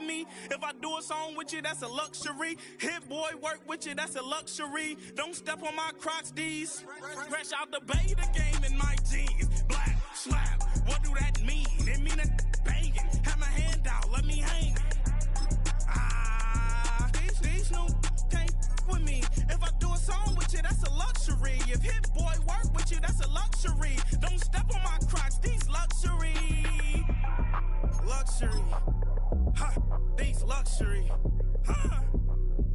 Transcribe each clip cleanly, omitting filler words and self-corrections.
me. If I do a song with you, that's a luxury. Hit boy, work with you, that's a luxury. Don't step on my Crocs, D's. Fresh out the bay, the game in my jeans. Black, slap, what do that mean? It mean a banging. Have my hand out, let me hang. These no can't with me. If I do a song with you, that's a luxury. If hit boy work with you, that's a luxury. Don't step on my Crocs, these luxury. Luxury, ha, these luxury, ha,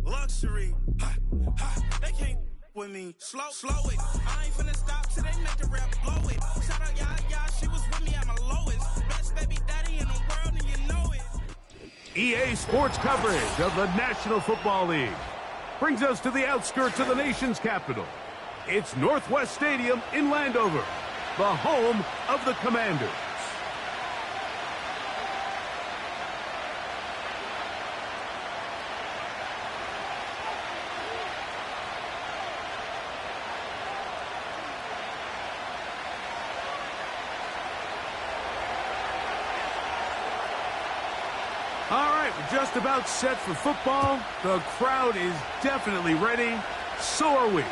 luxury, ha, ha, they can't with me. Slow it, I ain't finna stop till they make the rap blow it. Shout out, yeah, she was with me at my lowest. Best baby daddy in the world and you know it. EA Sports coverage of the National Football League brings us to the outskirts of the nation's capital. It's Northwest Stadium in Landover, the home of the Commanders. All right, we're just about set for football. The crowd is definitely ready. So are we.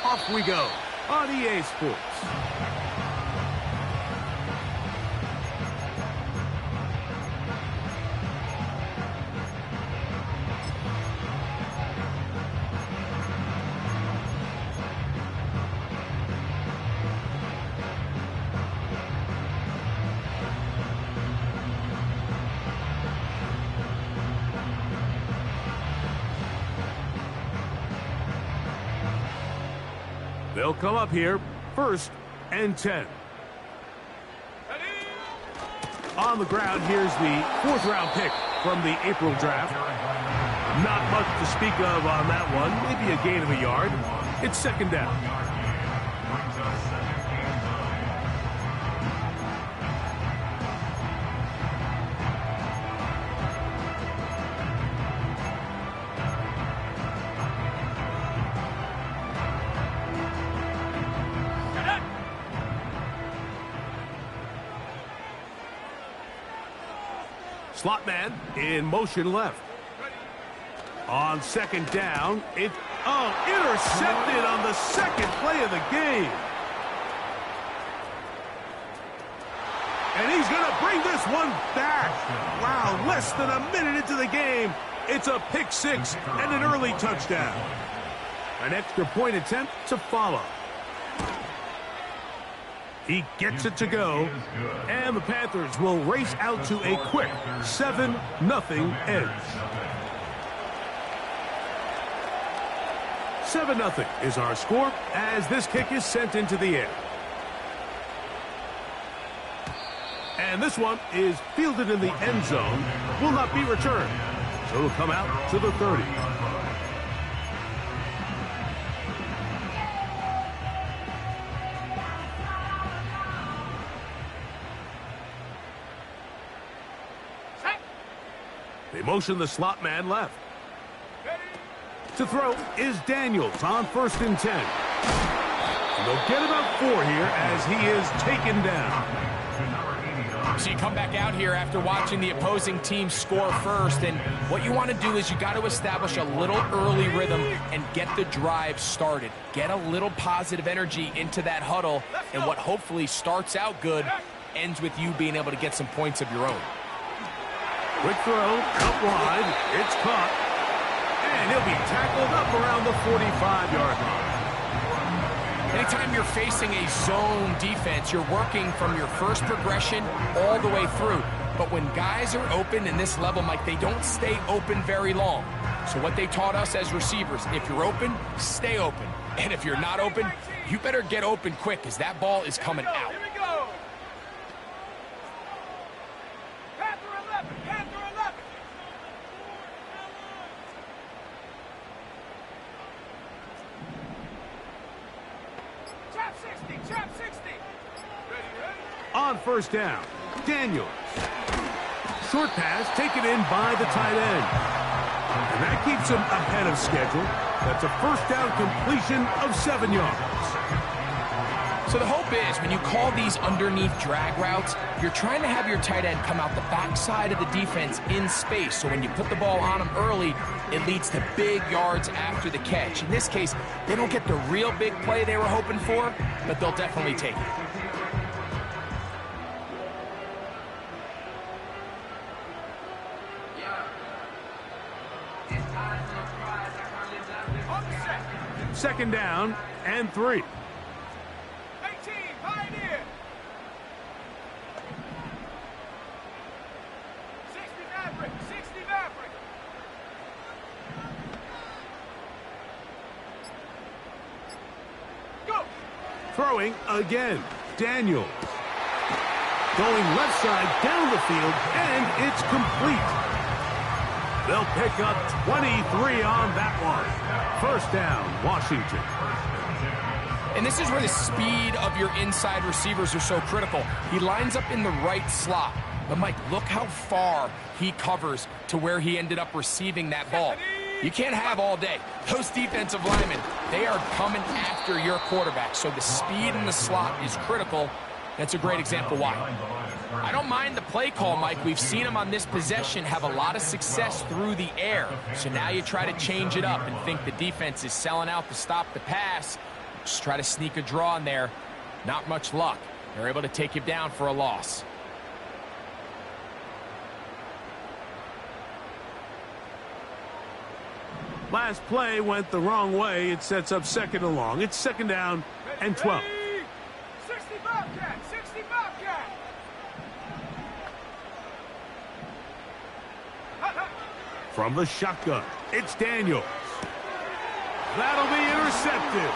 Off we go on EA Sports. They'll come up here, 1st and 10. On the ground, here's the 4th-round pick from the April draft. Not much to speak of on that one, maybe a gain of a yard. It's 2nd down. Slot man in motion left. On 2nd down, intercepted on the 2nd play of the game. And he's going to bring this one back. Wow, less than a minute into the game. It's a pick 6 and an early touchdown. An extra point attempt to follow. He gets it to go, and the Panthers will race out to a quick 7-0 edge. 7-0 is our score as this kick is sent into the air. And this one is fielded in the end zone, will not be returned, so it'll come out to the 30. They motion the slot man left. To throw is Daniels on 1st and 10. And they'll get about 4 here as he is taken down. So you come back out here after watching the opposing team score first, and what you want to do is you got to establish a little early rhythm and get the drive started. Get a little positive energy into that huddle, and what hopefully starts out good ends with you being able to get some points of your own. Quick throw, out wide, it's caught, and he'll be tackled up around the 45-yard line. Anytime you're facing a zone defense, you're working from your first progression all the way through. But when guys are open in this level, Mike, they don't stay open very long. So what they taught us as receivers, if you're open, stay open. And if you're not open, you better get open quick because that ball is coming out. On 1st down, Daniels. Short pass taken in by the tight end. And that keeps him ahead of schedule. That's a 1st down completion of 7 yards. So the hope is when you call these underneath drag routes, you're trying to have your tight end come out the backside of the defense in space. So when you put the ball on them early, it leads to big yards after the catch. In this case, they don't get the real big play they were hoping for, but they'll definitely take it. Second down and 3. 18, Pioneer. 60 Maverick, 60 Maverick. Go. Throwing again. Daniels. Going left side down the field, and it's complete. They'll pick up 23 on that one. First down, Washington. And this is where the speed of your inside receivers are so critical. He lines up in the right slot. But, Mike, look how far he covers to where he ended up receiving that ball. You can't have all day. Those defensive linemen, they are coming after your quarterback. So the speed in the slot is critical. That's a great example why. I don't mind the play call, Mike. We've seen him on this possession have a lot of success through the air. So now you try to change it up and think the defense is selling out to stop the pass. Just try to sneak a draw in there. Not much luck. They're able to take him down for a loss. Last play went the wrong way. It sets up second and long. It's second down and 12. 60 Bobcat, 60 Bobcat. From the shotgun, it's Daniels. That'll be intercepted.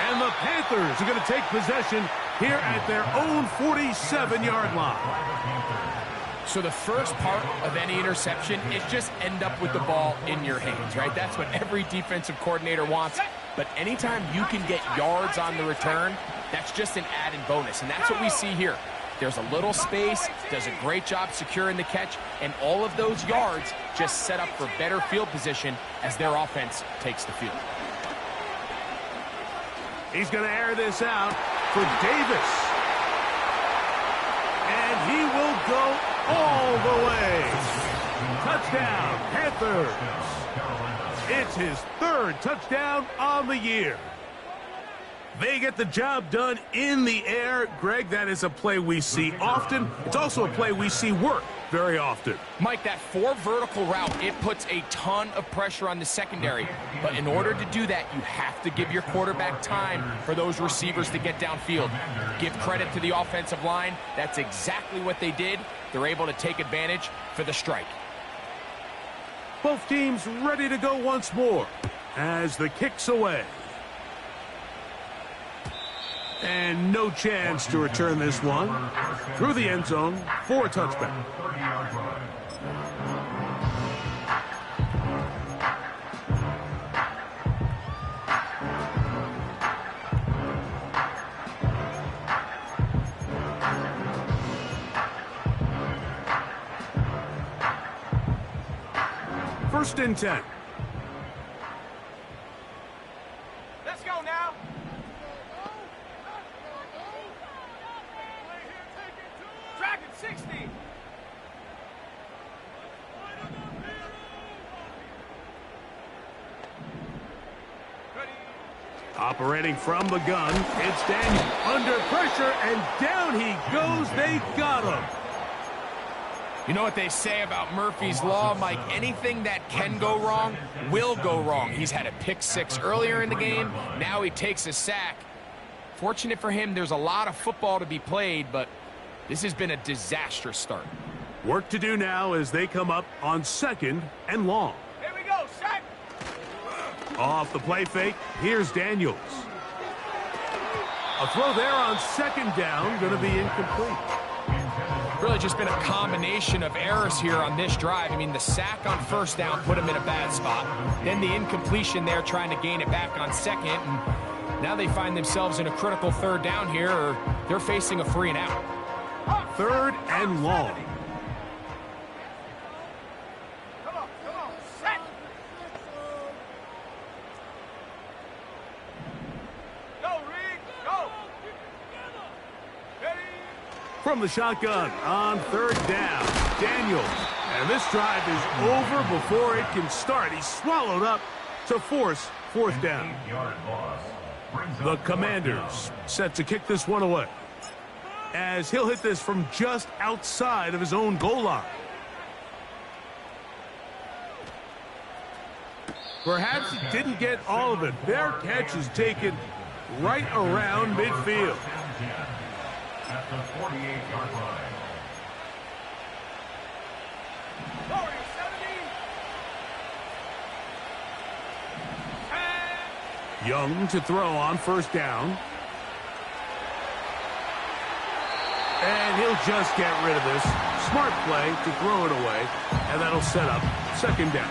And the Panthers are going to take possession here at their own 47-yard line. So the first part of any interception is just end up with the ball in your hands, right? That's what every defensive coordinator wants. But anytime you can get yards on the return, that's just an added bonus. And that's what we see here. There's a little space, does a great job securing the catch, and all of those yards just set up for better field position as their offense takes the field. He's going to air this out for Davis. And he will go all the way. Touchdown, Panthers. It's his third touchdown on the year. They get the job done in the air. Greg, that is a play we see often. It's also a play we see work very often. Mike, that 4 vertical route, it puts a ton of pressure on the secondary. But in order to do that, you have to give your quarterback time for those receivers to get downfield. Give credit to the offensive line. That's exactly what they did. They're able to take advantage for the strike. Both teams ready to go once more as the kick's away. And no chance to return this one through the end zone for a touchback. First and 10. Let's go now. Dragon 60. Operating from the gun, it's Daniel under pressure, and down he goes. They got him. You know what they say about Murphy's Law, Mike? Anything that can go wrong will go wrong. He's had a pick 6 earlier in the game. Now he takes a sack. Fortunate for him, there's a lot of football to be played, but this has been a disastrous start. Work to do now as they come up on second and long. Here we go, sack. Off the play fake, here's Daniels. A throw there on second down, going to be incomplete. Really just been a combination of errors here on this drive. I mean, the sack on first down put him in a bad spot. Then the incompletion there trying to gain it back on second. And now they find themselves in a critical third down here, or they're facing a 3 and out. Third and long. Come on, set. From the shotgun on third down, Daniels. And this drive is over before it can start. He's swallowed up to force fourth down. The Commanders set to kick this one away, as he'll hit this from just outside of his own goal line. Perhaps he didn't get all of it. Their catch is taken right around midfield. At the 48-yard line. Young to throw on first down. And he'll just get rid of this. Smart play to throw it away, and that'll set up second down.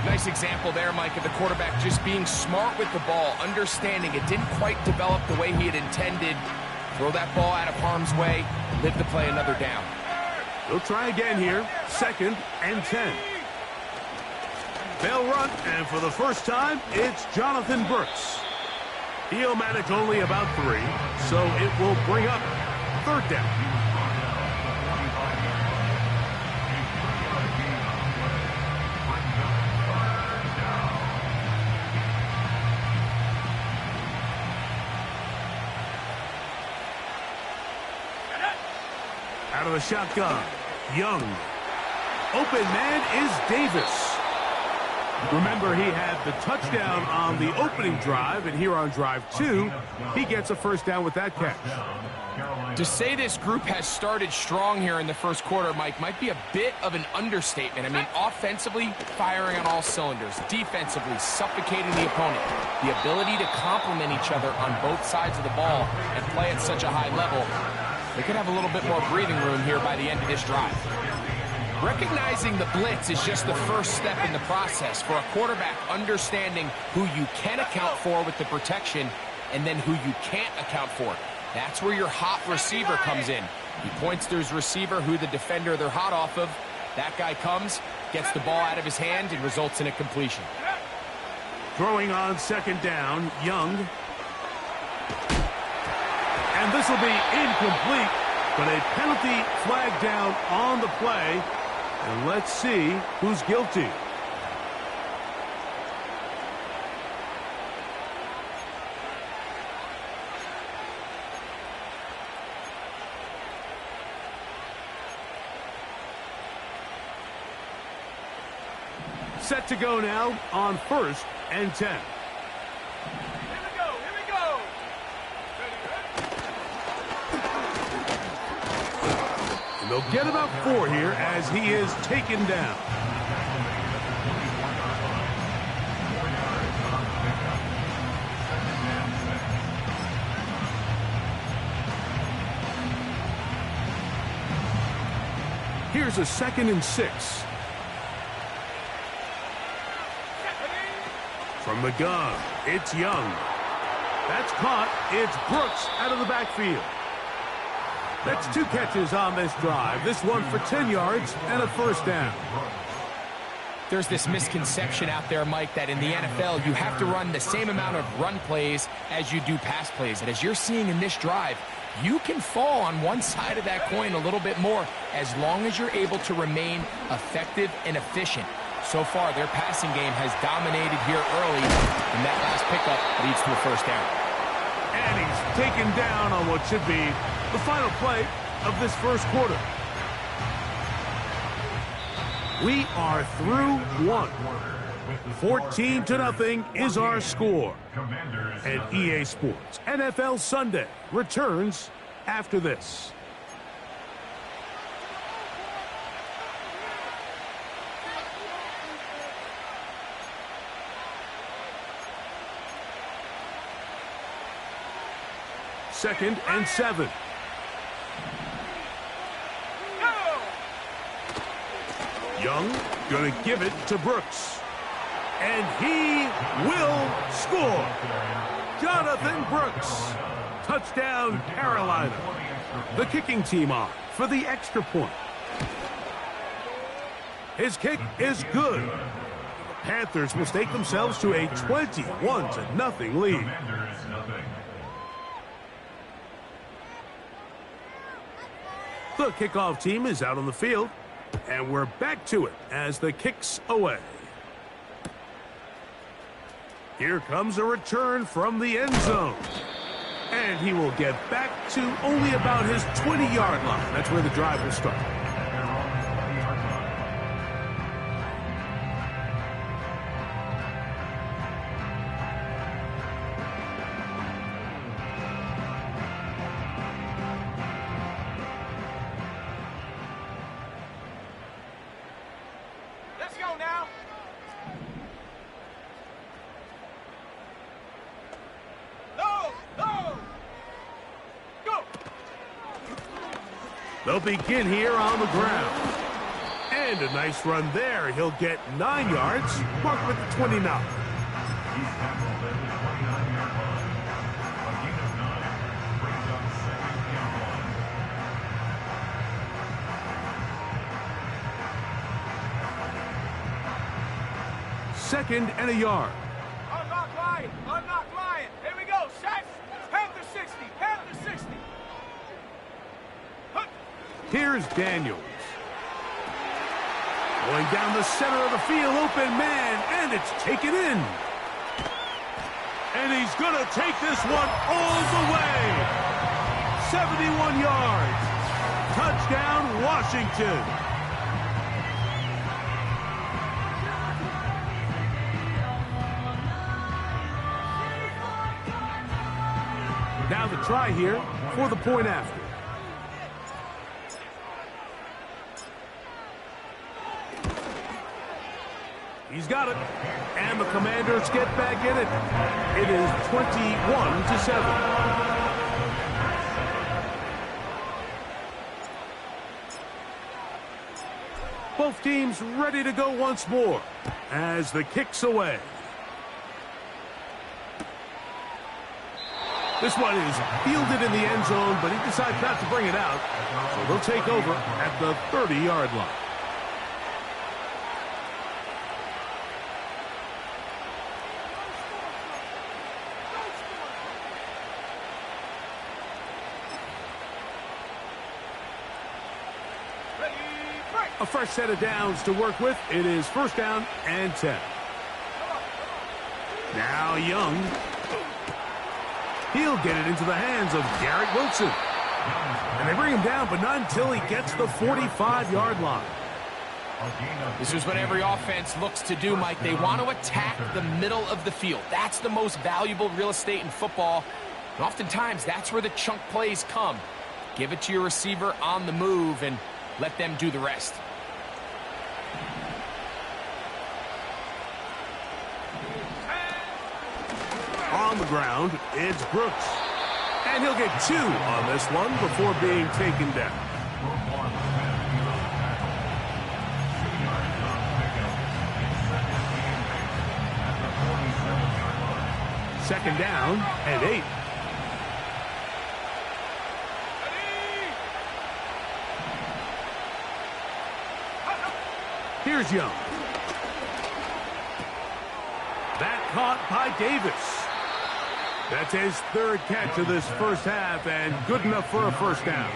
Nice example there, Mike, of the quarterback just being smart with the ball, understanding it didn't quite develop the way he had intended. Throw that ball out of harm's way, live to play another down. He'll try again here, 2nd and 10. They'll run, and for the first time, it's Jonathan Brooks. He'll manage only about 3, so it will bring up third down. Out of the shotgun, Young. Open man is Davis. Remember, he had the touchdown on the opening drive, and here on drive 2, he gets a first down with that catch. To say this group has started strong here in the first quarter, Mike, might be a bit of an understatement. I mean, offensively, firing on all cylinders. Defensively, suffocating the opponent. The ability to complement each other on both sides of the ball and play at such a high level. They could have a little bit more breathing room here by the end of this drive. Recognizing the blitz is just the first step in the process for a quarterback understanding who you can account for with the protection and then who you can't account for. That's where your hot receiver comes in. He points to his receiver, who the defender they're hot off of. That guy comes, gets the ball out of his hand, and results in a completion. Throwing on second down, Young. And this will be incomplete, but a penalty flag down on the play. And let's see who's guilty. Set to go now on 1st and 10. And they'll get about 4 here as he is taken down. Here's a 2nd and 6. From the gun, it's Young. That's caught. It's Brooks out of the backfield. That's 2 catches on this drive. This one for 10 yards and a first down. There's this misconception out there, Mike, that in the NFL you have to run the same amount of run plays as you do pass plays. And as you're seeing in this drive, you can fall on one side of that coin a little bit more as long as you're able to remain effective and efficient. So far, their passing game has dominated here early, and that last pickup leads to a first down. And he's taken down on what should be the final play of this first quarter. We are through 1. 14-0 is our score. And EA Sports NFL Sunday returns after this. Second and 7. Young gonna give it to Brooks. And he will score. Jonathan Brooks. Touchdown, Carolina. The kicking team on for the extra point. His kick is good. The Panthers will stake themselves to a 21-0 lead. The kickoff team is out on the field, and we're back to it as the kick's away. Here comes a return from the end zone. And he will get back to only about his 20-yard line. That's where the drive will start. Let's go now. They'll begin here on the ground. And a nice run there. He'll get 9 yards, marked with the 29. He's tackled at the 29-yard line. A gain of 9 brings up second and 1. Second and a yard. Unlock line. Unlock line. Here we go. Set. Panther 60. Panther 60. Here's Daniels. Going down the center of the field, open man, and it's taken in. And he's going to take this one all the way. 71 yards. Touchdown, Washington. Now the try here for the point after. He's got it. And the Commanders get back in it. It is 21-7. Both teams ready to go once more as the kick's away. This one is fielded in the end zone, but he decides not to bring it out. So they'll take over at the 30-yard line. A fresh set of downs to work with. It is first down and 10. Now Young. He'll get it into the hands of Garrett Wilson. And they bring him down, but not until he gets the 45-yard line. This is what every offense looks to do, Mike. They want to attack the middle of the field. That's the most valuable real estate in football. And oftentimes, that's where the chunk plays come. Give it to your receiver on the move and let them do the rest. On the ground, it's Brooks. And he'll get 2 on this one before being taken down. Second down and 8. Here's Young. That caught by Davis. That's his 3rd catch of this first half, and good enough for a first down.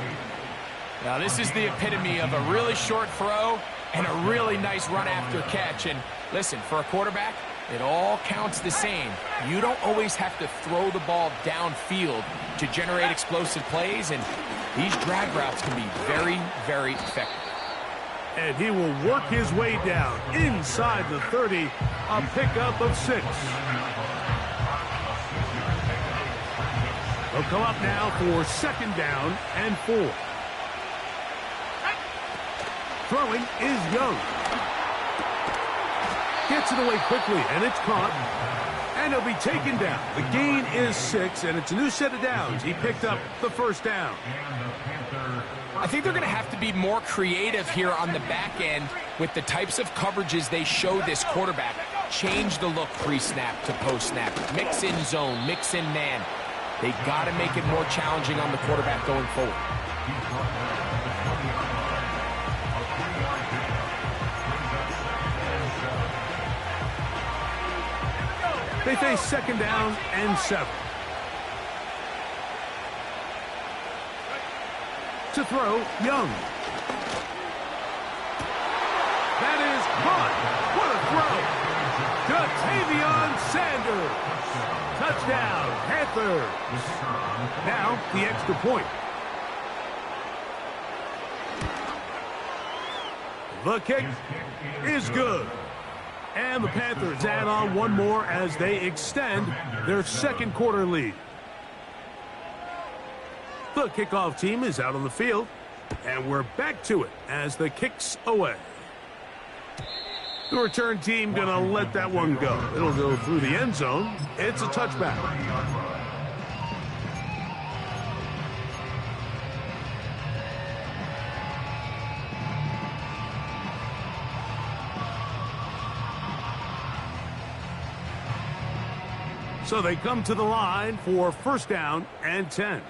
Now, this is the epitome of a really short throw and a really nice run after catch. And listen, for a quarterback, it all counts the same. You don't always have to throw the ball downfield to generate explosive plays, and these drag routes can be very, very effective. And he will work his way down inside the 30, a pickup of 6. They'll come up now for second down and 4. Throwing is Young. Gets it away quickly, and it's caught. And he'll be taken down. The gain is 6, and it's a new set of downs. He picked up the first down. I think they're going to have to be more creative here on the back end with the types of coverages they show this quarterback. Change the look pre-snap to post-snap. Mix in zone, mix in man. They got to make it more challenging on the quarterback going forward. They face second down and 7. To throw, Young. That is caught. What a throw. Jatavion Sanders. Touchdown, Panthers. Now, the extra point. The kick is good. And the Panthers add on one more as they extend their second quarter lead. The kickoff team is out on the field, and we're back to it as the kick's away. The return team going to let that one go. It'll go through the end zone. It's a touchback. So they come to the line for first down and 10.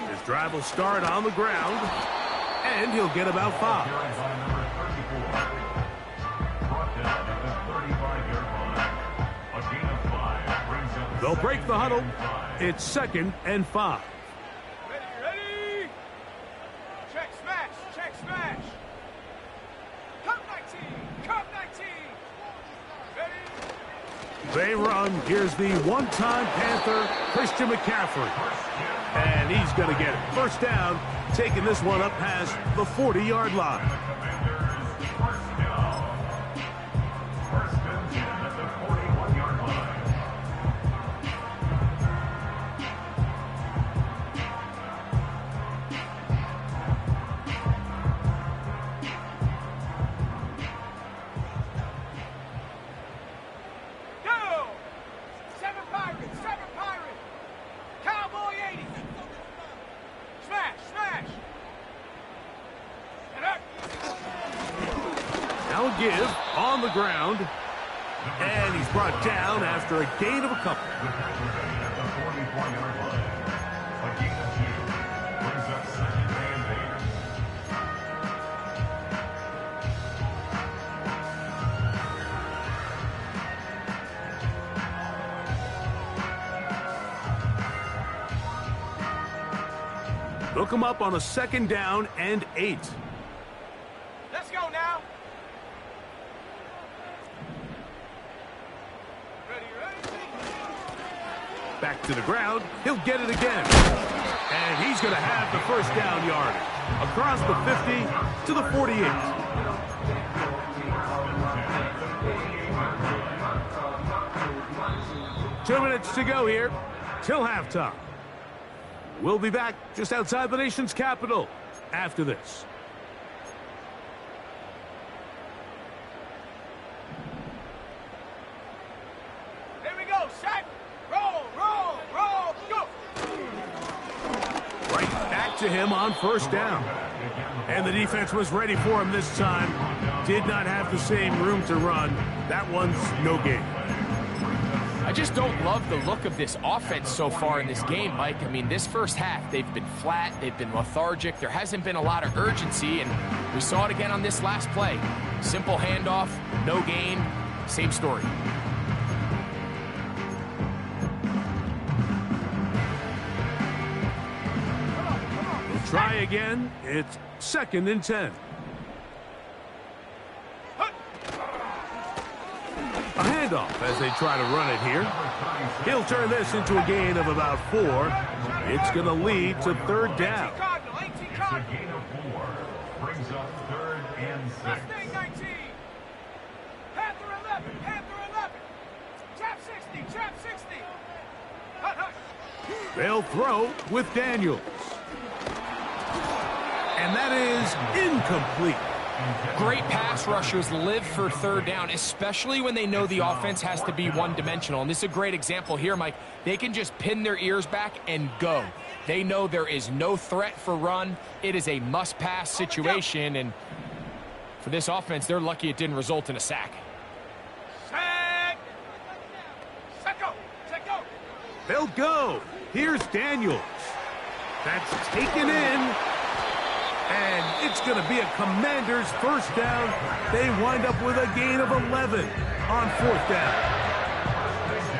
His drive will start on the ground, and he'll get about 5. They'll break the huddle. It's 2nd and 5. Ready? Check smash, check smash. Come 19, come 19. They run. Here's the one-time Panther, Christian McCaffrey. And he's going to get it. First down, taking this one up past the 40-yard line. First and 10 at the 41-yard line. Now a give on the ground. And he's brought down after a gain of a couple. At the 44-yard line. A gain of 2. Brings up 2nd and 8. Look him up on a 2nd down and 8. Let's go now. Back to the ground. He'll get it again. And he's going to have the first down yardage. Across the 50 to the 48. Two minutes to go here till halftime. We'll be back just outside the nation's capital after this. Here we go, set, roll, roll, roll, go. Right back to him on first down. And the defense was ready for him this time. Did not have the same room to run. That one's no gain. I just don't love the look of this offense so far in this game, Mike. I mean, this first half, they've been flat, they've been lethargic, there hasn't been a lot of urgency, and we saw it again on this last play. Simple handoff, no gain, same story. We'll try again. It's 2nd and 10. A handoff as they try to run it here. He'll turn this into a gain of about 4. It's going to lead to 3rd down. It's a gain of 4. Brings up 3rd and 6. Panther 11, Panther 11. Trap 60, trap 60. They'll throw with Daniels. And that is incomplete. Great pass rushers live for 3rd down, especially when they know the offense has to be one-dimensional. And this is a great example here, Mike. They can just pin their ears back and go. They know there is no threat for run. It is a must-pass situation, and for this offense, they're lucky it didn't result in a sack. Set go! Set go! They'll go. Here's Daniels. That's taken in. And it's going to be a Commanders first down. They wind up with a gain of 11 on 4th down.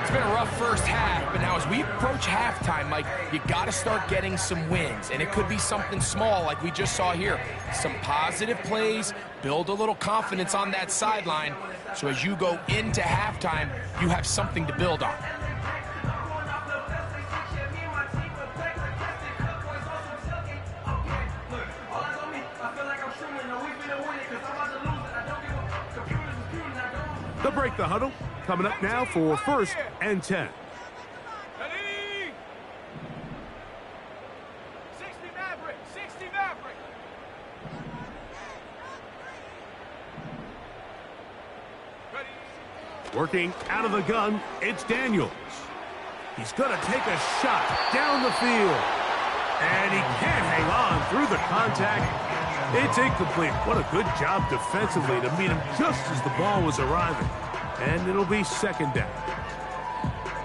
It's been a rough first half, but now as we approach halftime, Mike, you got to start getting some wins, and it could be something small like we just saw here. Some positive plays, build a little confidence on that sideline, so as you go into halftime, you have something to build on. They'll break the huddle. Coming up now for 1st and 10. Ready? 60 Maverick, 60 Maverick. Ready? Working out of the gun, it's Daniels. He's going to take a shot down the field. And he can't hang on through the contact. It's incomplete. What a good job defensively to meet him just as the ball was arriving. And it'll be 2nd down.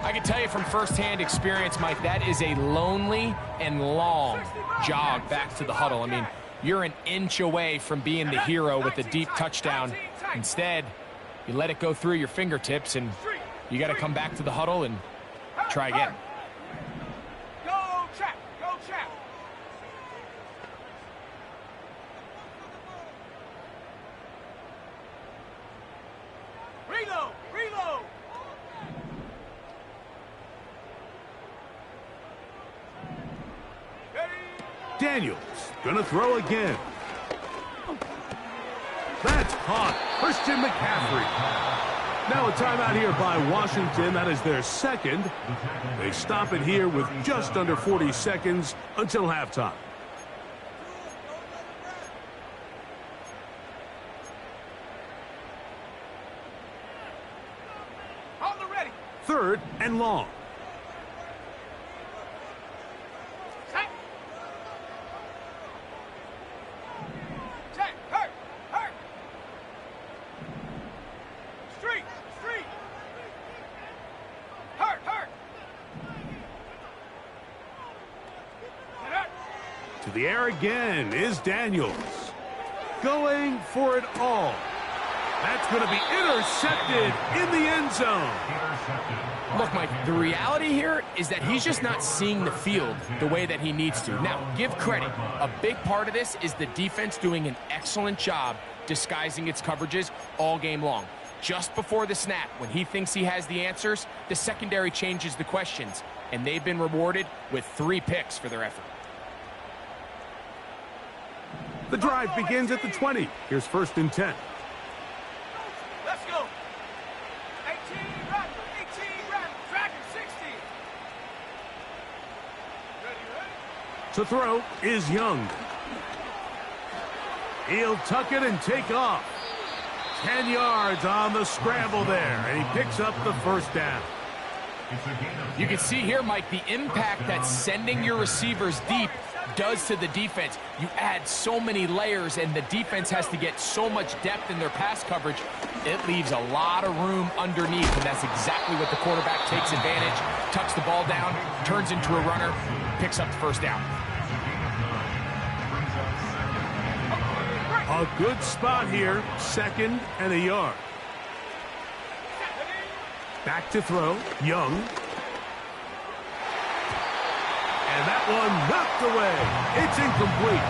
I can tell you from firsthand experience, Mike, that is a lonely and long jog back to the huddle. I mean, you're an inch away from being the hero with a deep touchdown. Instead, you let it go through your fingertips, and you got to come back to the huddle and try again. Go, Chap! Go, Chap! Reload! Reload! Daniels gonna throw again. That's caught. Christian McCaffrey. Now a timeout here by Washington. That is their 2nd. They stop it here with just under 40 seconds until halftime. Hold the ready! 3rd and long. Check! Check! Hurt! Hurt! Street! Street! Hurt! Hurt! Get up! To the air again is Daniels. Going for it all. That's going to be intercepted in the end zone. Look, Mike, the reality here is that he's just not seeing the field the way that he needs to. Now, give credit. A big part of this is the defense doing an excellent job disguising its coverages all game long. Just before the snap, when he thinks he has the answers, the secondary changes the questions, and they've been rewarded with 3 picks for their effort. The drive begins at the 20. Here's 1st and 10. Let's go! 18 Raptor! 18 Raptor! Dragon 60! Ready, ready? To throw is Young. He'll tuck it and take off. 10 yards on the scramble there, and he picks up the 1st down. You can see here, Mike, the impact that sending your receivers deep does to the defense. You add so many layers, and the defense has to get so much depth in their pass coverage. It leaves a lot of room underneath, and that's exactly what the quarterback takes advantage. Tucks the ball down, turns into a runner, picks up the 1st down. A good spot here, 2nd and a yard. Back to throw, Young. And that one knocked away. It's incomplete.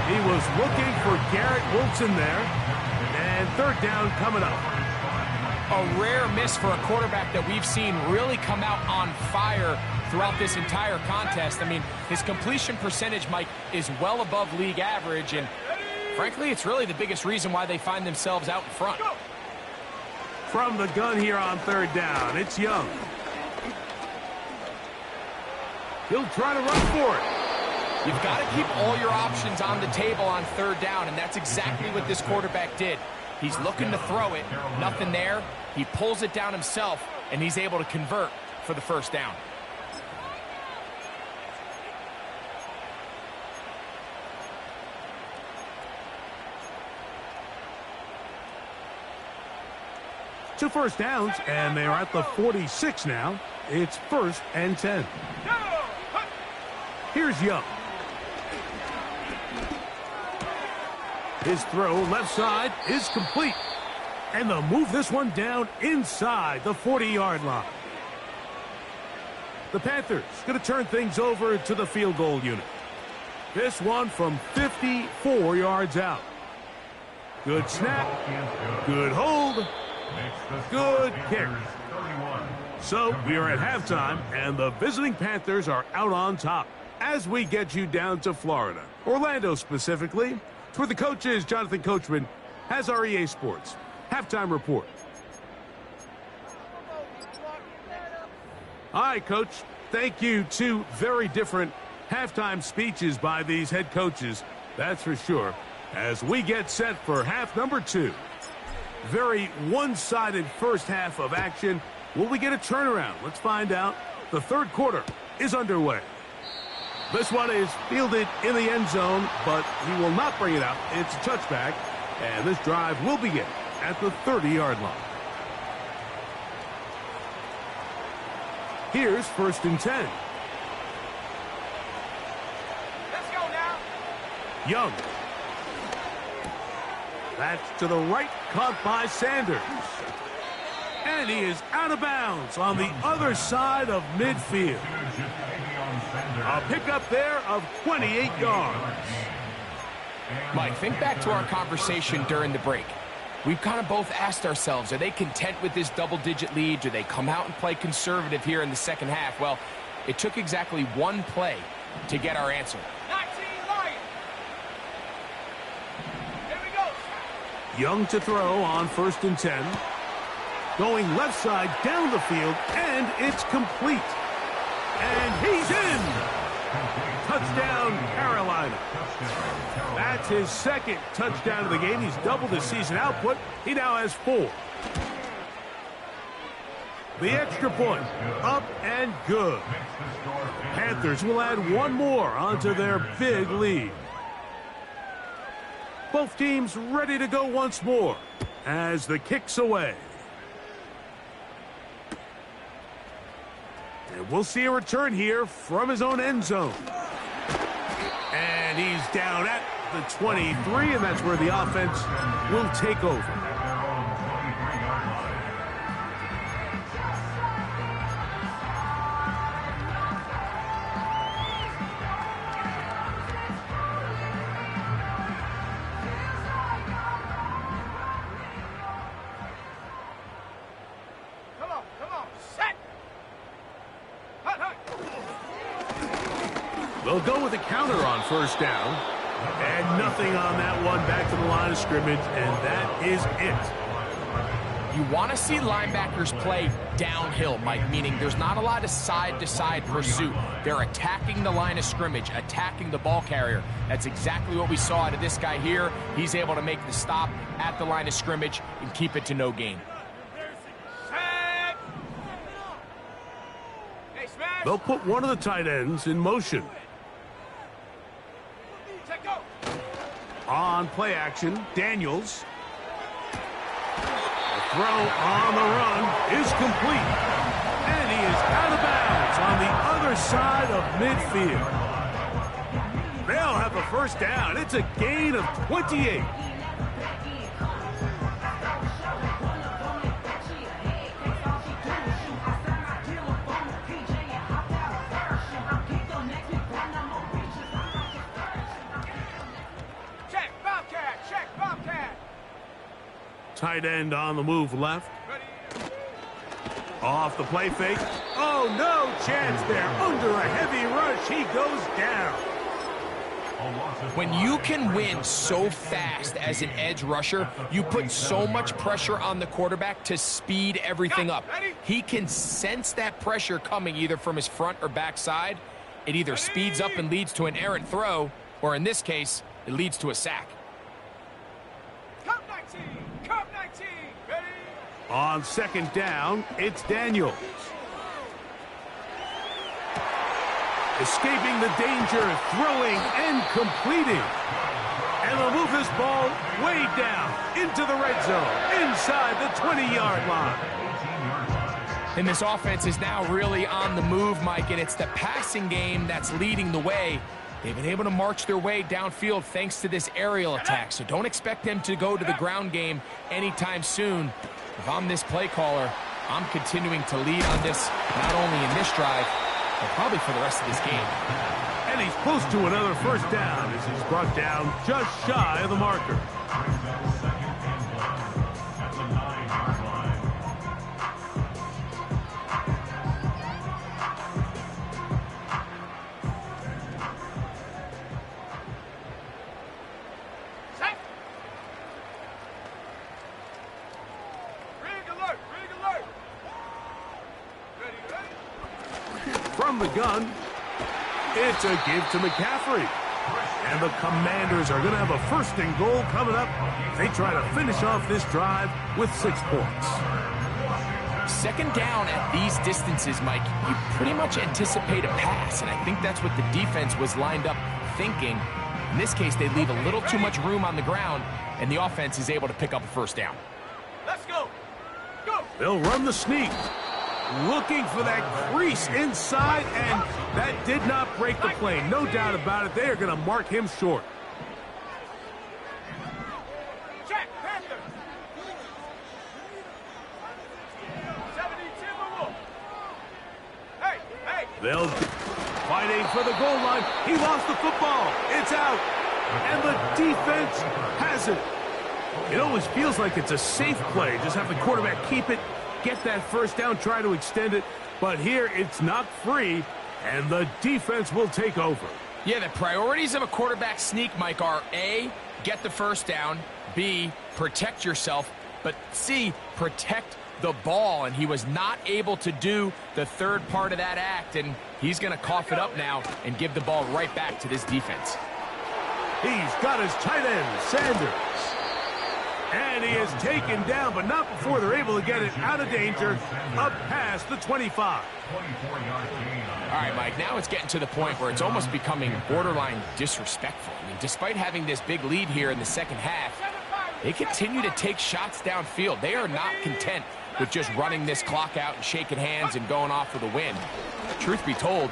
He was looking for Garrett Wilson there. And 3rd down coming up. A rare miss for a quarterback that we've seen really come out on fire throughout this entire contest. I mean, his completion percentage, Mike, is well above league average. And frankly, it's really the biggest reason why they find themselves out in front. From the gun here on 3rd down, it's Young. He'll try to run for it. You've got to keep all your options on the table on 3rd down, and that's exactly what this quarterback did. He's looking to throw it, nothing there. He pulls it down himself, and he's able to convert for the 1st down. Two 1st downs, and they're at the 46 now. It's 1st and 10. Here's Young. His throw left side is complete. And they'll move this one down inside the 40-yard line. The Panthers going to turn things over to the field goal unit. This one from 54 yards out. Good snap, good hold, good kick. So we are at halftime, and the visiting Panthers are out on top as we get you down to Florida, Orlando specifically. For the coaches, Jonathan Coachman has our EA Sports halftime report. All right, Coach. Thank you. Two very different halftime speeches by these head coaches, that's for sure, as we get set for half number 2. Very one-sided first half of action. Will we get a turnaround? Let's find out. The third quarter is underway. This one is fielded in the end zone, but he will not bring it out. It's a touchback, and this drive will begin at the 30-yard line. Here's 1st and 10. Let's go now. Young. That's to the right, caught by Sanders. And he is out of bounds on the other side of midfield. A pickup there of 28 yards. Mike, think back to our conversation during the break. We've kind of both asked ourselves, are they content with this double-digit lead? Do they come out and play conservative here in the second half? Well, it took exactly one play to get our answer. 19 Lions. Here we go. Young to throw on 1st and 10. Going left side down the field, and it's complete. And he's in. Touchdown, Carolina. That's his second touchdown of the game. He's doubled his season output. He now has 4. The extra point, up and good. Panthers will add one more onto their big lead. Both teams ready to go once more as the kick's away. And we'll see a return here from his own end zone. And he's down at the 23, and that's where the offense will take over. They'll go with a counter on 1st down. And nothing on that one, back to the line of scrimmage, and that is it. You want to see linebackers play downhill, Mike, meaning there's not a lot of side-to-side pursuit. They're attacking the line of scrimmage, attacking the ball carrier. That's exactly what we saw out of this guy here. He's able to make the stop at the line of scrimmage and keep it to no gain. They'll put one of the tight ends in motion. On play action, Daniels. The throw on the run is complete. And he is out of bounds on the other side of midfield. They'll have a 1st down. It's a gain of 28. Tight end on the move left. Off the play fake. Oh, no chance there. Under a heavy rush, he goes down. When you can win so fast as an edge rusher, you put so much pressure on the quarterback to speed everything up. He can sense that pressure coming either from his front or back side. It either speeds up and leads to an errant throw, or in this case, it leads to a sack. On 2nd down, it's Daniels. Escaping the danger, throwing and completing. And they'll move this ball way down into the red zone, inside the 20-yard line. And this offense is now really on the move, Mike, and it's the passing game that's leading the way. They've been able to march their way downfield thanks to this aerial attack, so don't expect them to go to the ground game anytime soon. If I'm this play caller, I'm continuing to lead on this, not only in this drive, well, probably for the rest of this game. And he's close to another first down as he's brought down just shy of the marker. At the 9-yard line. From the gun, it's a give to McCaffrey. And the Commanders are going to have a first and goal coming up. They try to finish off this drive with 6 points. Second down at these distances, Mike, you pretty much anticipate a pass, and I think that's what the defense was lined up thinking. In this case, they leave a little too much room on the ground, and the offense is able to pick up a first down. Let's go. Go. They'll run the sneak. Looking for that crease inside, and that did not break the play. No doubt about it. They are going to mark him short. Check. Panthers. 72 more. Hey. They'll fighting for the goal line. He lost the football. It's out. And the defense has it. It always feels like it's a safe play. Just have the quarterback keep it, get that first down, try to extend it. But here it's not free, and the defense will take over. Yeah, the priorities of a quarterback sneak, Mike, are A, get the first down, B, protect yourself, but C, protect the ball. And he was not able to do the third part of that act, and he's going to cough it up now and give the ball right back to this defense. He's got his tight end, Sanders. And he is taken down, but not before they're able to get it out of danger, up past the 25. 24-yard gain. All right, Mike, now it's getting to the point where it's almost becoming borderline disrespectful. I mean, despite having this big lead here in the second half, they continue to take shots downfield. They are not content with just running this clock out and shaking hands and going off with a win. Truth be told,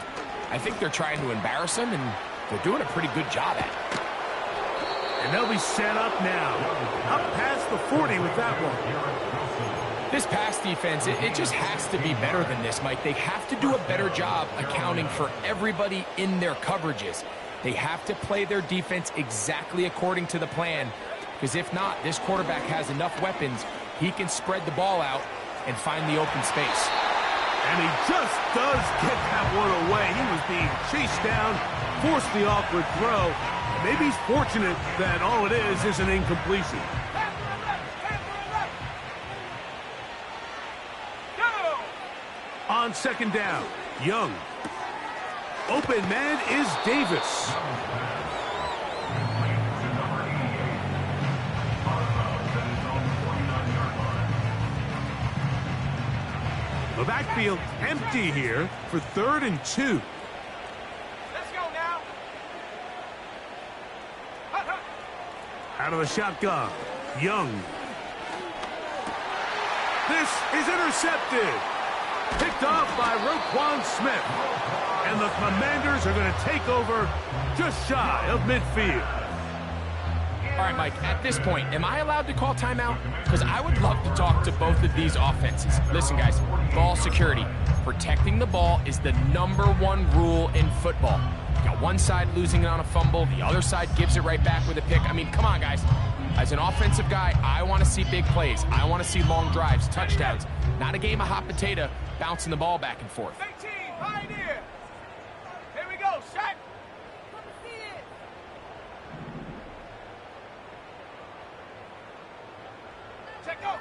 I think they're trying to embarrass them, and they're doing a pretty good job at it. And they'll be set up now. Up past the 40 with that one. This pass defense, it just has to be better than this, Mike. They have to do a better job accounting for everybody in their coverages. They have to play their defense exactly according to the plan, because if not, this quarterback has enough weapons. He can spread the ball out and find the open space. And he just does get that one away. He was being chased down, forced the awkward throw. Maybe he's fortunate that all it is an incompletion. On second down, Young. Open man is Davis. The backfield empty here for 3rd and 2. Let's go now. Out of the shotgun, Young. This is intercepted. Picked off by Roquan Smith. And the Commanders are going to take over just shy of midfield. All right, Mike, at this point, am I allowed to call timeout? Because I would love to talk to both of these offenses. Listen, guys, ball security. Protecting the ball is the #1 rule in football. You got one side losing it on a fumble, the other side gives it right back with a pick. I mean, come on, guys. As an offensive guy, I want to see big plays. I want to see long drives, touchdowns. Not a game of hot potato bouncing the ball back and forth. 18, Pioneer. Here we go, shot. Check go.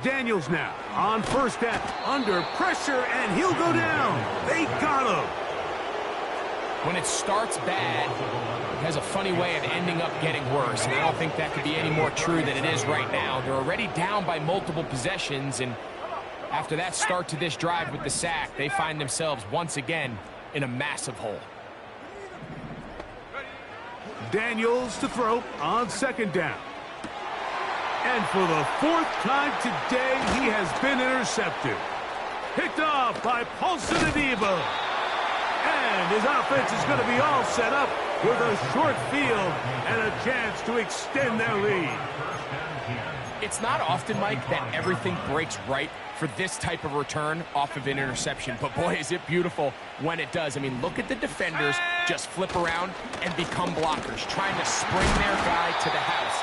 Daniels now on first down, under pressure, and he'll go down. They got him. When it starts bad, it has a funny way of ending up getting worse, and I don't think that could be any more true than it is right now. They're already down by multiple possessions, and after that start to this drive with the sack, they find themselves once again in a massive hole. Daniels to throw on second down. And for the 4th time today, he has been intercepted. Picked off by Paulson Adebo. And his offense is going to be all set up with a short field and a chance to extend their lead. It's not often, Mike, that everything breaks right for this type of return off of an interception. But, boy, is it beautiful when it does. I mean, look at the defenders just flip around and become blockers, trying to spring their guy to the house.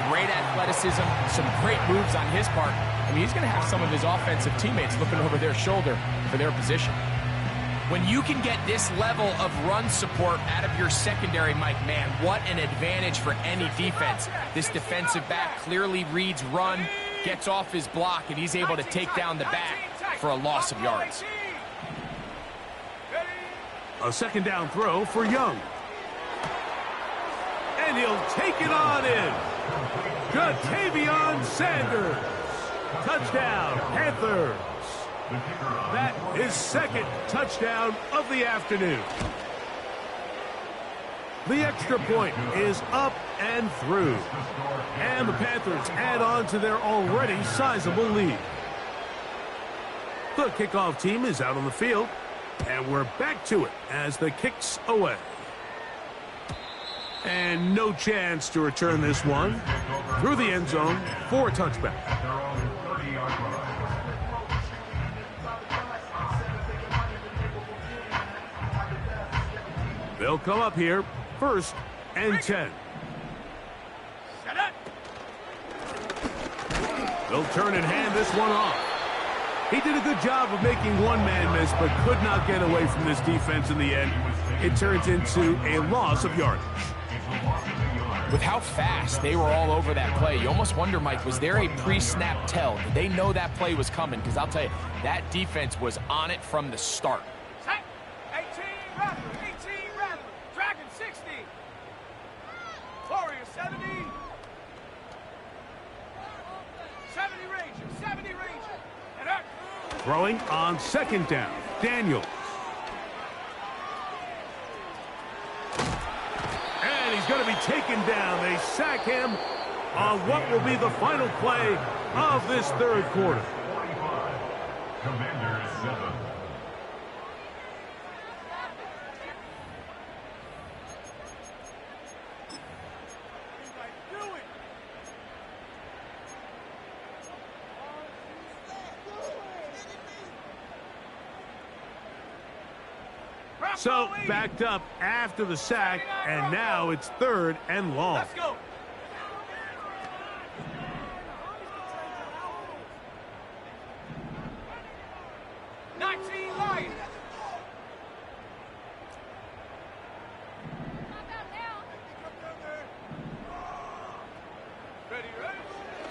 Great athleticism, some great moves on his part. I mean, he's going to have some of his offensive teammates looking over their shoulder for their position. When you can get this level of run support out of your secondary, Mike, man, what an advantage for any defense. This defensive back clearly reads run, gets off his block, and he's able to take down the back for a loss of yards. A second down throw for Young. And he'll take it on in. Jatavion Sanders. Touchdown, Panthers. That is second touchdown of the afternoon. The extra point is up and through. And the Panthers add on to their already sizable lead. The kickoff team is out on the field. And we're back to it as the kick's away. And no chance to return this one through the end zone for a touchback. They'll come up here, 1st and 10. They'll turn and hand this one off. He did a good job of making one man miss, but could not get away from this defense in the end. It turns into a loss of yardage. With how fast they were all over that play, you almost wonder, Mike, was there a pre-snap tell? Did they know that play was coming? Because I'll tell you, that defense was on it from the start. 18 rather, Dragon 60. Warrior 70. 70 Ranger. And up. Throwing on second down, Daniels. And he's going to be taken down. They sack him on what will be the final play of this third quarter. 45. Commanders 7. So backed up after the sack, and now it's 3rd and long. Let's go. Lions. Ready.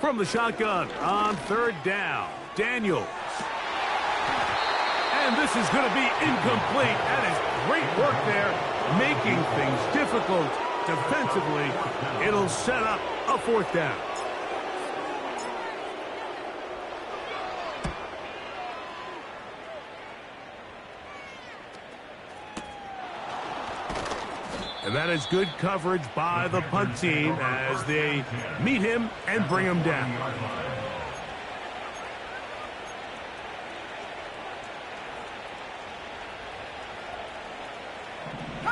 From the shotgun on 3rd down, Daniels. And this is going to be incomplete. That is great work there, making things difficult defensively. It'll set up a 4th down. And that is good coverage by the punt team as they meet him and bring him down.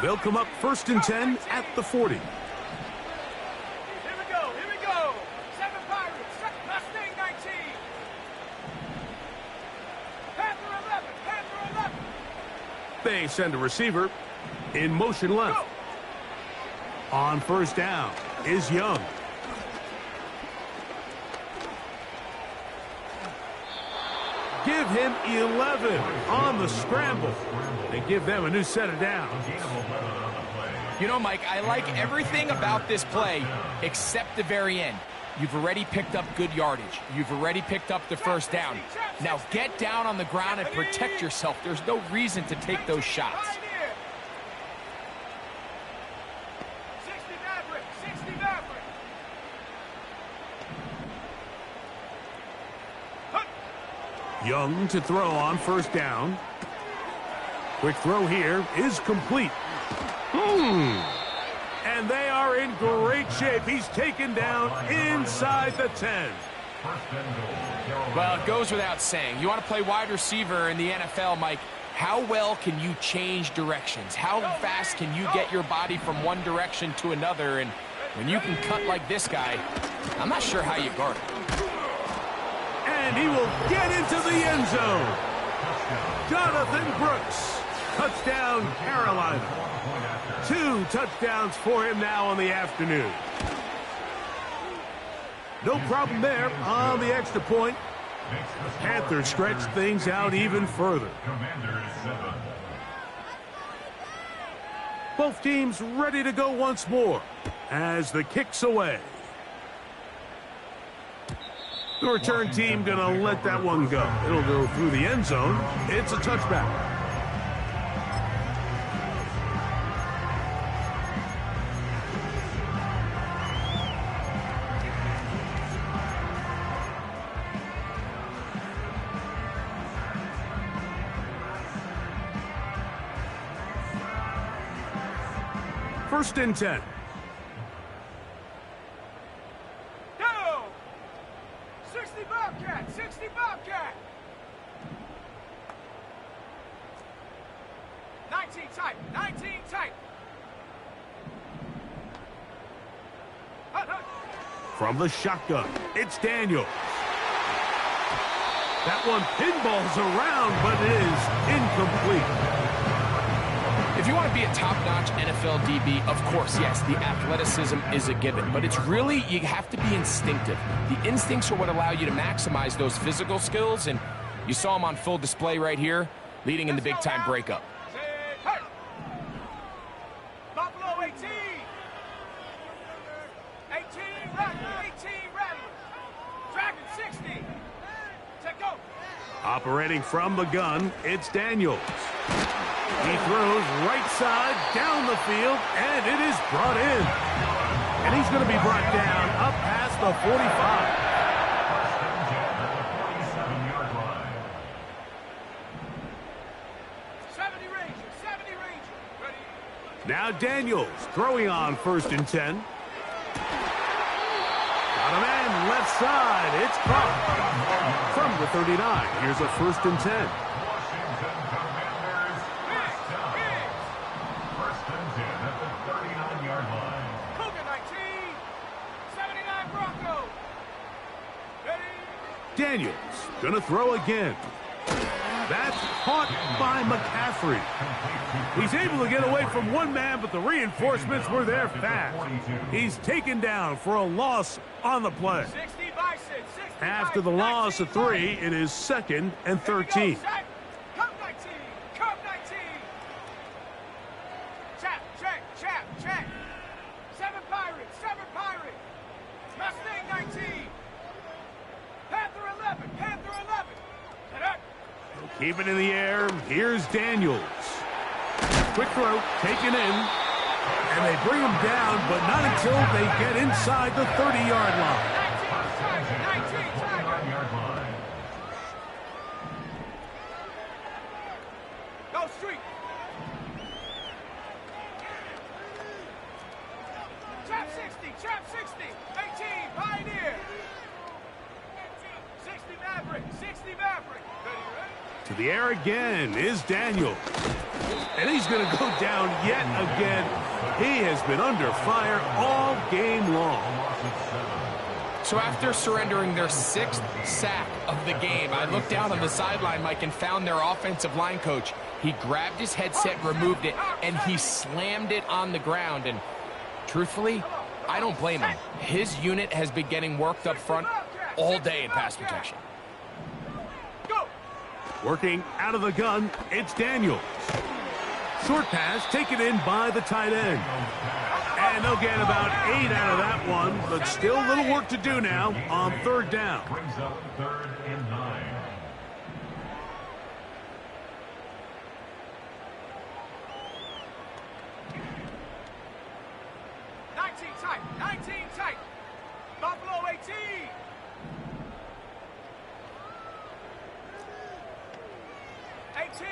They'll come up 1st and 10 at the 40. Here we go. 7 Pirates, Mustang 19. Panther 11. They send a receiver in motion left. Go. On 1st down is Young. Give him 11 on the scramble. They give them a new set of downs. You know, Mike, I like everything about this play except the very end. You've already picked up good yardage. You've already picked up the 1st down. Now get down on the ground and protect yourself. There's no reason to take those shots. 60 Maverick. Young to throw on 1st down. Quick throw here is complete. And they are in great shape. He's taken down inside the 10. Well, it goes without saying. You want to play wide receiver in the NFL, Mike. How well can you change directions? How fast can you get your body from one direction to another? And When you can cut like this guy, I'm not sure how you guard him. And he will get into the end zone. Jonathan Brooks. Touchdown, Carolina. 2 touchdowns for him now on the afternoon. No problem there on the extra point. Panthers stretch things out even further. Both teams ready to go once more as the kick's away. The return team going to let that one go. It'll go through the end zone. It's a touchback. First and 10. Go! 60 Bobcat! 60 Bobcat! 19 tight! 19 tight! Hut, hut. From the shotgun, it's Daniels. That one pinballs around, but it is incomplete. If you want to be a top-notch NFL DB, of course, yes, the athleticism is a given. But it's really, you have to be instinctive. The instincts are what allow you to maximize those physical skills, and you saw them on full display right here, leading in the big-time breakup. Hey! Buffalo 18! 18 Rattler! 18 Rattler! Dragon 60! Set go! Operating from the gun, it's Daniels. He throws right side down the field, and it is brought in. And he's going to be brought down up past the 45. Now Daniels throwing on first and 10. Got a man left side. It's caught. From the 39, here's a first and 10. Daniels gonna throw again. That's caught by McCaffrey. He's able to get away from one man, but the reinforcements were there fast. He's taken down for a loss on the play. After the loss of 3, it is 2nd and 13. Check. 7 Pirates. Mustang 19. Panther 11. Keep it in the air. Here's Daniels. Quick throw, taken in. And they bring him down, but not until they get inside the 30-yard line. 19 Go street. Trap 60. 18, Pioneer. 60 Maverick. To the air again is Daniels. And he's going to go down yet again. He has been under fire all game long. So after surrendering their 6th sack of the game, I looked down on the sideline, Mike, and found their offensive line coach. He grabbed his headset, removed it, and he slammed it on the ground. And truthfully, I don't blame him. His unit has been getting worked up front all day in pass protection. Working out of the gun, it's Daniels. Short pass taken in by the tight end. And they'll get about 8 out of that one, but still a little work to do now on 3rd down. Brings up 3rd and 9. Tight. Buffalo 18. 18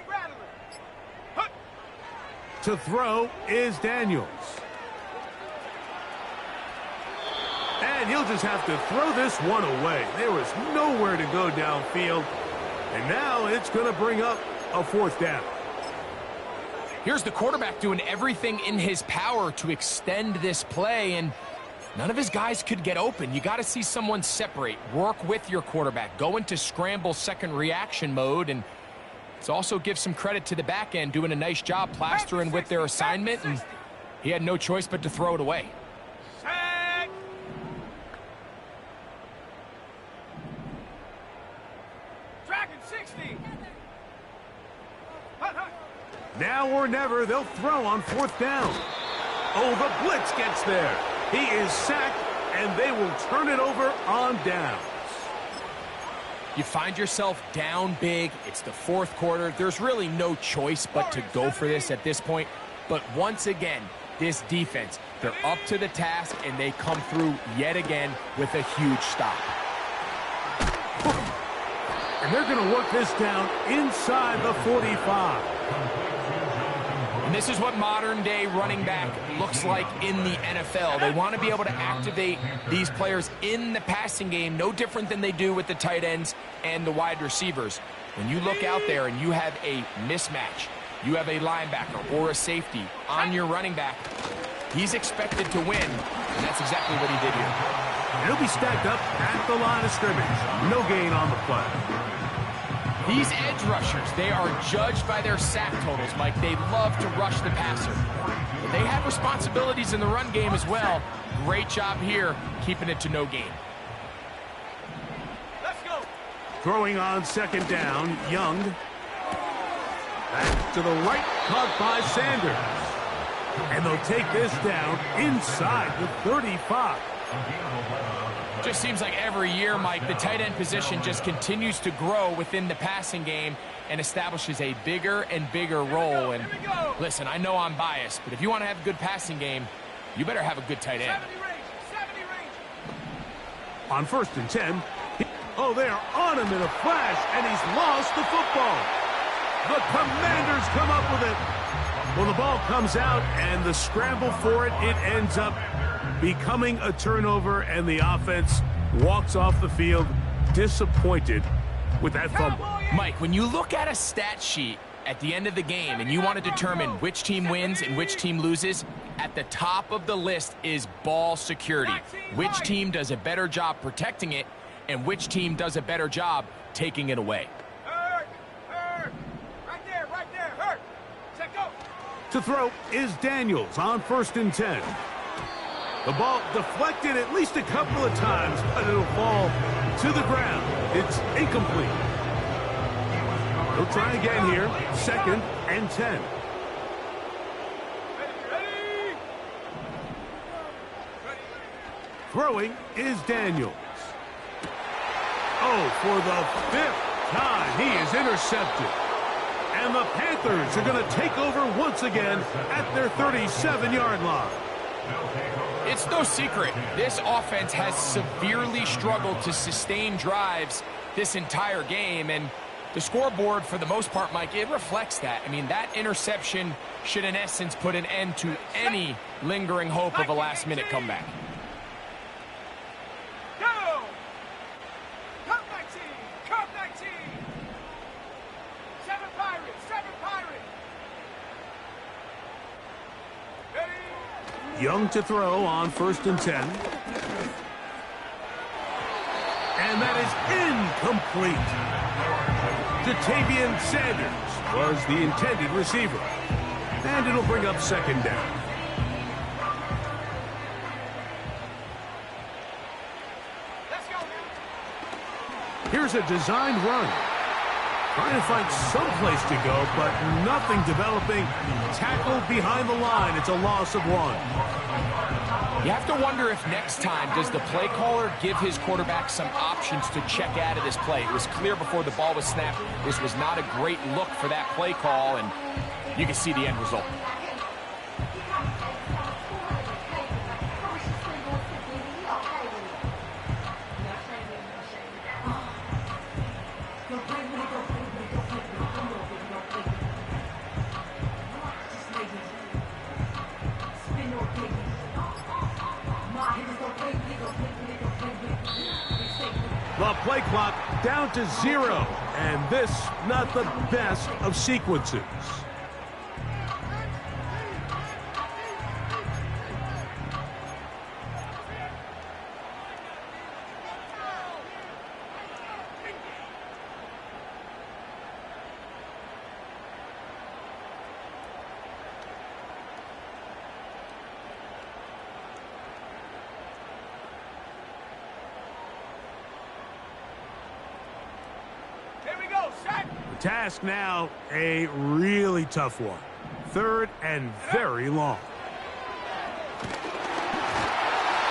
Rattler. Hut. To throw is Daniels. And he'll just have to throw this one away. There was nowhere to go downfield. And now it's going to bring up a 4th down. Here's the quarterback doing everything in his power to extend this play, and none of his guys could get open. You got to see someone separate, work with your quarterback, go into scramble second reaction mode, and let's also give some credit to the back end doing a nice job plastering with their assignment, and he had no choice but to throw it away. Set. Dragon 60. Hut, hut. Now or never, they'll throw on 4th down. Oh, the blitz gets there. He is sacked, and they will turn it over on downs. You find yourself down big. It's the 4th quarter. There's really no choice but to go for this at this point. But once again, this defense, they're up to the task, and they come through yet again with a huge stop. And they're going to work this down inside the 45. And this is what modern-day running back looks like in the NFL. They want to be able to activate these players in the passing game, no different than they do with the tight ends and the wide receivers. When you look out there and you have a mismatch, you have a linebacker or a safety on your running back, he's expected to win, and that's exactly what he did here. He'll be stacked up at the line of scrimmage. No gain on the play. These edge rushers, they are judged by their sack totals, Mike. They love to rush the passer. But they have responsibilities in the run game as well. Great job here, keeping it to no gain. Let's go. Throwing on 2nd down, Young. Back to the right, caught by Sanders. And they'll take this down inside the 35. Just seems like every year, Mike, the tight end position just continues to grow within the passing game and establishes a bigger and bigger role. And listen, I know I'm biased, but if you want to have a good passing game, you better have a good tight end. 70 range. On 1st and 10. Oh, they're on him in a flash, and he's lost the football. The Commanders come up with it. Well, the ball comes out, and the scramble for it, it ends up becoming a turnover, and the offense walks off the field disappointed with that fumble. Mike, when you look at a stat sheet at the end of the game and you want to determine which team wins and which team loses, at the top of the list is ball security. Which team does a better job protecting it, and which team does a better job taking it away. Hurt. Right there. Hurt. Set, go. To throw is Daniels on 1st and 10. The ball deflected at least a couple of times, but it'll fall to the ground. It's incomplete. He'll try again here, 2nd and 10. Ready. Throwing is Daniels. Oh, for the 5th time, he is intercepted. And the Panthers are going to take over once again at their 37-yard line. It's no secret, this offense has severely struggled to sustain drives this entire game, and the scoreboard, for the most part, Mike, it reflects that. I mean, that interception should, in essence, put an end to any lingering hope of a last-minute comeback. Go. Cup 19. Cup 19. 7 Pirates. Ready. Young to throw on 1st and 10. And that is incomplete. Jatavian Sanders was the intended receiver. And it'll bring up 2nd down. Let's go. Here's a designed run. Trying to find some place to go, but nothing developing. Tackled behind the line. It's a loss of 1. You have to wonder if next time, does the play caller give his quarterback some options to check out of this play? It was clear before the ball was snapped, this was not a great look for that play call, and you can see the end result. The play clock down to 0, and this not the best of sequences. The task now, a really tough one. 3rd and very long.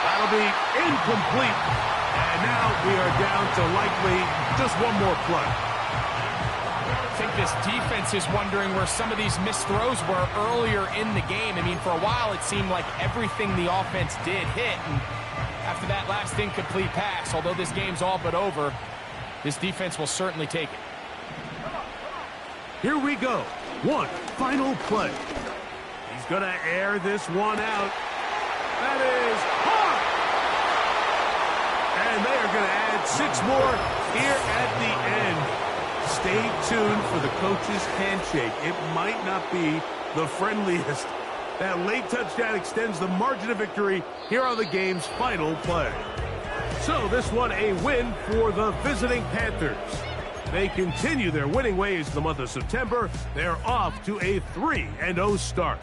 That'll be incomplete. And now we are down to likely just one more play. I think this defense is wondering where some of these missed throws were earlier in the game. I mean, for a while it seemed like everything the offense did hit. And after that last incomplete pass, although this game's all but over, this defense will certainly take it. Here we go. One final play. He's going to air this one out. That is hard. And they are going to add 6 more here at the end. Stay tuned for the coach's handshake. It might not be the friendliest. That late touchdown extends the margin of victory here on the game's final play. So this one a win for the visiting Panthers. They continue their winning ways in the month of September. They're off to a 3-0 start.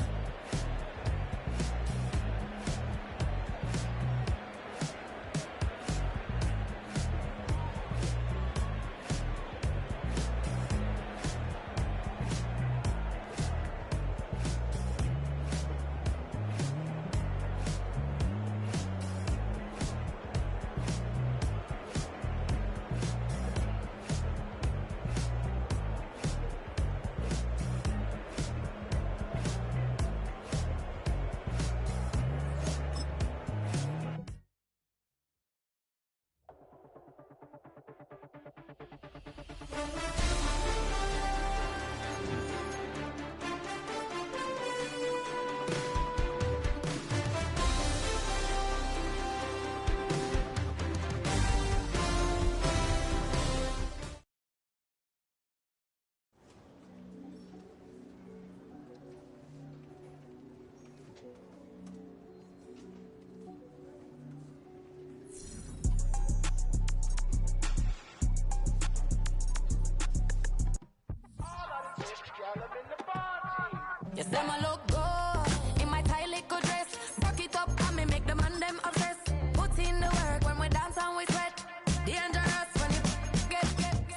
Yes, them a look good in my tight little dress. Rock it up and me make the man them obsessed. Put in the work when we dance and we sweat. Dangerous when you get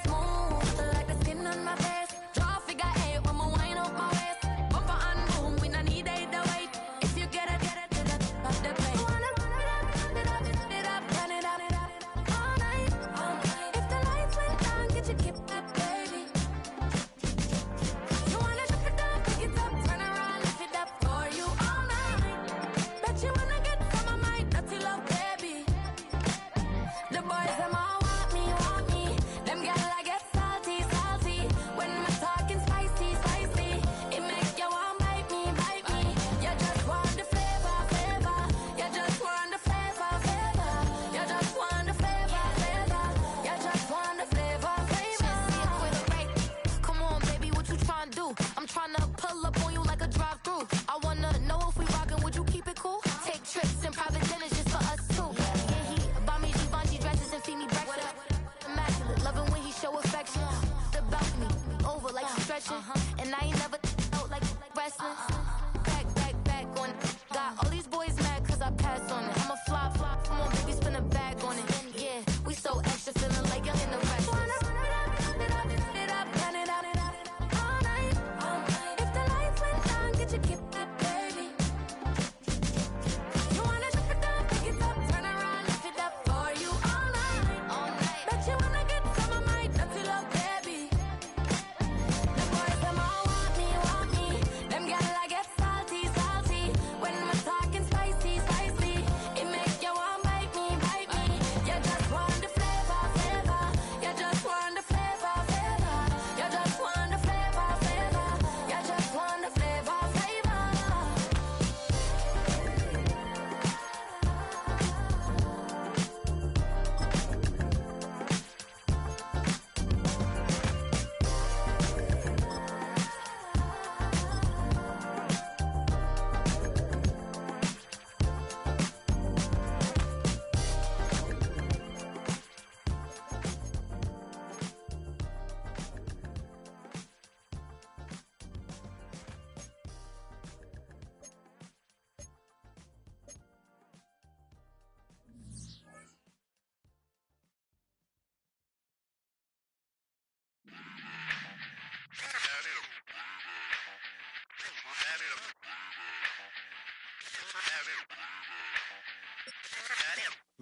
smooth like the skin on my face. Draw figure 8 when we wind up my waist. Bumper and boom, we no need the weight. If you get it to the top of the plate. Wanna run it up all night. If the lights went down, get your kip up, baby. You wanna drop it down, pick it up, turn around, lift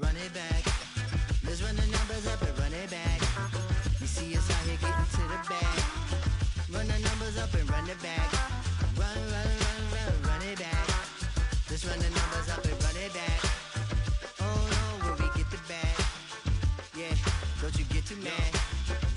run it back. Let's run the numbers up and run it back. You see us out here getting to the bag. Run the numbers up and run it back. Run, run, run, run, run it back. Let's run the numbers up and run it back. Oh no, when we get the bag. Yeah, don't you get too mad.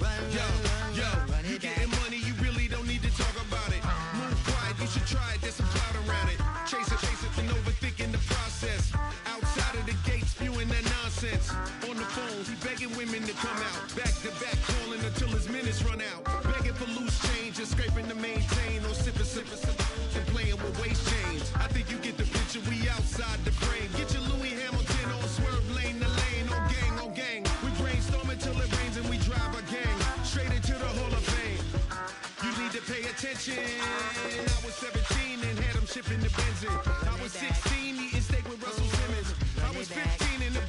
Run, run, run, run, run you it back. getting money, you really don't need to talk about it. Move quiet, you should try it, there's some cloud around it. Chase it, and overthinking the process. Outside of the gate, spewing that nonsense. On the phone, he begging women to come out. Back to back, calling until his minutes run out. Begging for loose change and scraping to maintain. Or sipping, and playing with waist chains. I think you get the picture, we outside the frame. Get your Louis Hamilton on swerve lane to lane. On gang. We brainstorm until it rains and we drive our gang straight into the Hall of Fame. You need to pay attention. I was 17 and had them shipping the benzine. I was 16 eating steak with Russell Simmons. I was 15 in the